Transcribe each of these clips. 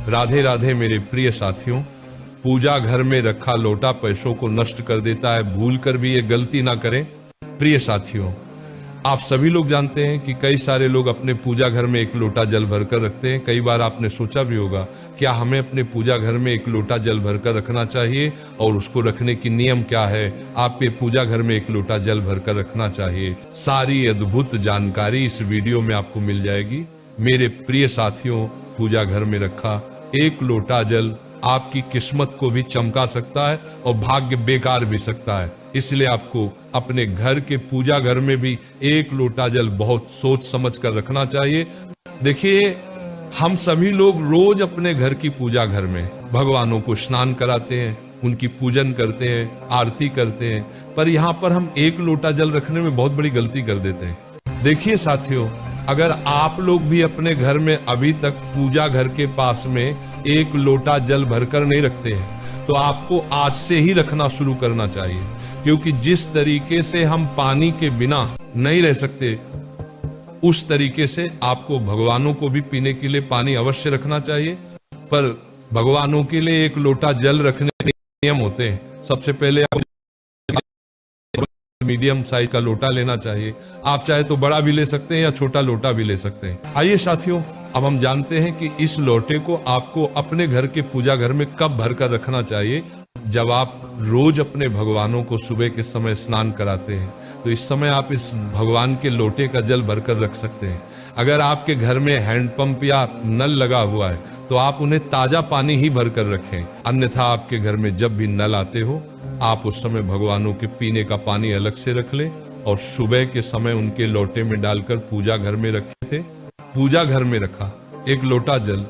राधे राधे मेरे प्रिय साथियों। पूजा घर में रखा लोटा पैसों को नष्ट कर देता है, भूल कर भी ये गलती ना करें। प्रिय साथियों, आप सभी लोग जानते हैं कि कई सारे लोग अपने पूजा घर में एक लोटा जल भरकर रखते हैं। कई बार आपने सोचा भी होगा, क्या हमें अपने पूजा घर में एक लोटा जल भरकर रखना चाहिए और उसको रखने की नियम क्या है? आपके पूजा घर में एक लोटा जल भरकर रखना चाहिए। सारी अद्भुत जानकारी इस वीडियो में आपको मिल जाएगी। मेरे प्रिय साथियों, पूजा घर में रखा एक लोटा जल आपकी किस्मत को भी चमका सकता है और भाग्य बेकार भी सकता है। इसलिए आपको अपने घर के पूजा घर में भी एक लोटा जल बहुत सोच समझ कर रखना चाहिए। देखिए, हम सभी लोग रोज अपने घर की पूजा घर में भगवानों को स्नान कराते हैं, उनकी पूजन करते हैं, आरती करते हैं, पर यहाँ पर हम एक लोटा जल रखने में बहुत बड़ी गलती कर देते हैं। देखिए साथियों, अगर आप लोग भी अपने घर में अभी तक पूजा घर के पास में एक लोटा जल भरकर नहीं रखते हैं, तो आपको आज से ही रखना शुरू करना चाहिए। क्योंकि जिस तरीके से हम पानी के बिना नहीं रह सकते, उस तरीके से आपको भगवानों को भी पीने के लिए पानी अवश्य रखना चाहिए। पर भगवानों के लिए एक लोटा जल रखने के नियम होते हैं। सबसे पहले आप मीडियम साइज का लोटा लेना चाहिए। आप चाहे तो बड़ा भी ले सकते हैं या छोटा लोटा भी ले सकते हैं। आइए साथियों, अब हम जानते हैं कि इस लोटे को आपको अपने घर के पूजा घर में कब भरकर रखना चाहिए। जब आप रोज अपने भगवानों को सुबह के समय स्नान कराते हैं, तो इस समय आप इस भगवान के लोटे का जल भरकर रख सकते हैं। अगर आपके घर में हैंडपंप या नल लगा हुआ है, तो आप उन्हें ताजा पानी ही भरकर रखें। अन्यथा आपके घर में जब भी नल आते हो, आप उस समय भगवानों के पीने का पानी अलग से रख लें और सुबह के समय उनके लोटे में डालकर पूजा घर में रखे थे। पूजा घर में रखा एक लोटा जल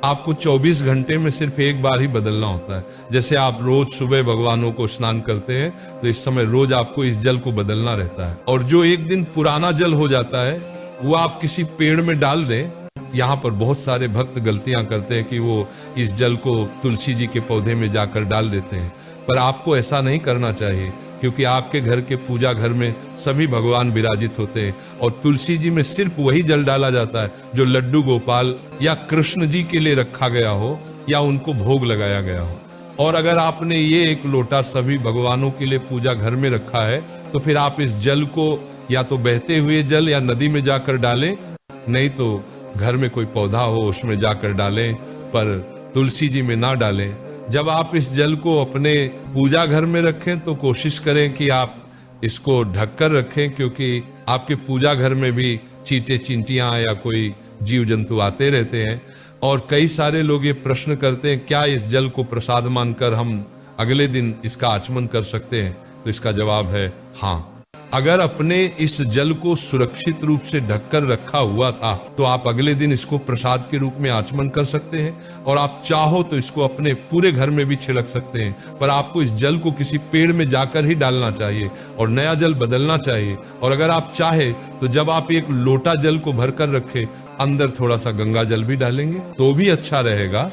आपको 24 घंटे में सिर्फ एक बार ही बदलना होता है। जैसे आप रोज सुबह भगवानों को स्नान करते हैं, तो इस समय रोज आपको इस जल को बदलना रहता है। और जो एक दिन पुराना जल हो जाता है, वो आप किसी पेड़ में डाल दें। यहाँ पर बहुत सारे भक्त गलतियां करते हैं कि वो इस जल को तुलसी जी के पौधे में जाकर डाल देते हैं, पर आपको ऐसा नहीं करना चाहिए। क्योंकि आपके घर के पूजा घर में सभी भगवान विराजित होते हैं और तुलसी जी में सिर्फ वही जल डाला जाता है जो लड्डू गोपाल या कृष्ण जी के लिए रखा गया हो या उनको भोग लगाया गया हो। और अगर आपने ये एक लोटा सभी भगवानों के लिए पूजा घर में रखा है, तो फिर आप इस जल को या तो बहते हुए जल या नदी में जाकर डालें, नहीं तो घर में कोई पौधा हो उसमें जाकर डालें, पर तुलसी जी में ना डालें। जब आप इस जल को अपने पूजा घर में रखें, तो कोशिश करें कि आप इसको ढककर रखें, क्योंकि आपके पूजा घर में भी चींटे चींटियां या कोई जीव जंतु आते रहते हैं। और कई सारे लोग ये प्रश्न करते हैं, क्या इस जल को प्रसाद मानकर हम अगले दिन इसका आचमन कर सकते हैं? तो इसका जवाब है हाँ। अगर अपने इस जल को सुरक्षित रूप से ढककर रखा हुआ था, तो आप अगले दिन इसको प्रसाद के रूप में आचमन कर सकते हैं। और आप चाहो तो इसको अपने पूरे घर में भी छिड़क सकते हैं, पर आपको इस जल को किसी पेड़ में जाकर ही डालना चाहिए और नया जल बदलना चाहिए। और अगर आप चाहे तो जब आप एक लोटा जल को भरकर रखें, अंदर थोड़ा सा गंगा जल भी डालेंगे तो भी अच्छा रहेगा।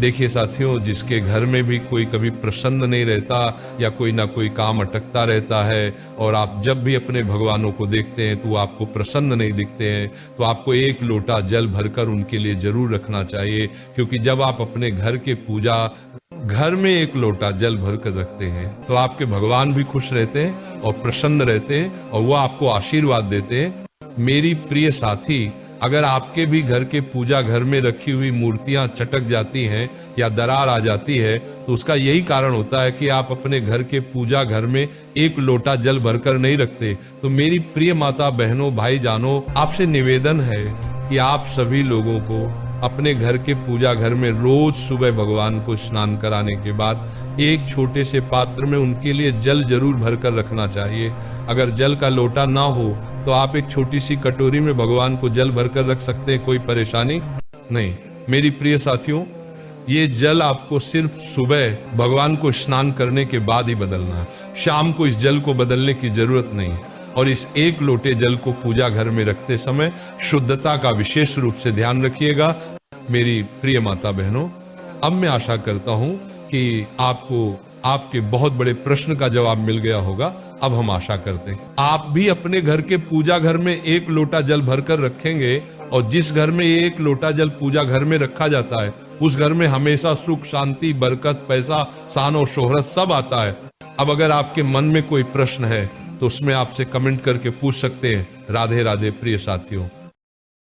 देखिए साथियों, जिसके घर में भी कोई कभी प्रसन्न नहीं रहता या कोई ना कोई काम अटकता रहता है, और आप जब भी अपने भगवानों को देखते हैं तो वो आपको प्रसन्न नहीं दिखते हैं, तो आपको एक लोटा जल भरकर उनके लिए जरूर रखना चाहिए। क्योंकि जब आप अपने घर के पूजा घर में एक लोटा जल भरकर रखते हैं, तो आपके भगवान भी खुश रहते हैं और प्रसन्न रहते हैं और वो आपको आशीर्वाद देते हैं। मेरी प्रिय साथी, अगर आपके भी घर के पूजा घर में रखी हुई मूर्तियां चटक जाती हैं या दरार आ जाती है, तो उसका यही कारण होता है कि आप अपने घर के पूजा घर में एक लोटा जल भरकर नहीं रखते। तो मेरी प्रिय माता बहनों भाई जानो, आपसे निवेदन है कि आप सभी लोगों को अपने घर के पूजा घर में रोज सुबह भगवान को स्नान कराने के बाद एक छोटे से पात्र में उनके लिए जल जरूर भरकर रखना चाहिए। अगर जल का लोटा ना हो, तो आप एक छोटी सी कटोरी में भगवान को जल भरकर रख सकते हैं, कोई परेशानी नहीं। मेरी प्रिय साथियों, ये जल आपको सिर्फ सुबह भगवान को स्नान करने के बाद ही बदलना है। शाम को इस जल को बदलने की जरूरत नहीं है। और इस एक लोटे जल को पूजा घर में रखते समय शुद्धता का विशेष रूप से ध्यान रखिएगा। मेरी प्रिय माता बहनों, अब मैं आशा करता हूं कि आपको आपके बहुत बड़े प्रश्न का जवाब मिल गया होगा। अब हम आशा करते हैं आप भी अपने घर के पूजा घर में एक लोटा जल भरकर रखेंगे, और जिस घर में एक लोटा जल पूजा घर में रखा जाता है, उस घर में हमेशा सुख, शांति, बरकत, पैसा, शान और शोहरत सब आता है। अब अगर आपके मन में कोई प्रश्न है तो उसमें आपसे कमेंट करके पूछ सकते हैं। राधे राधे प्रिय साथियों।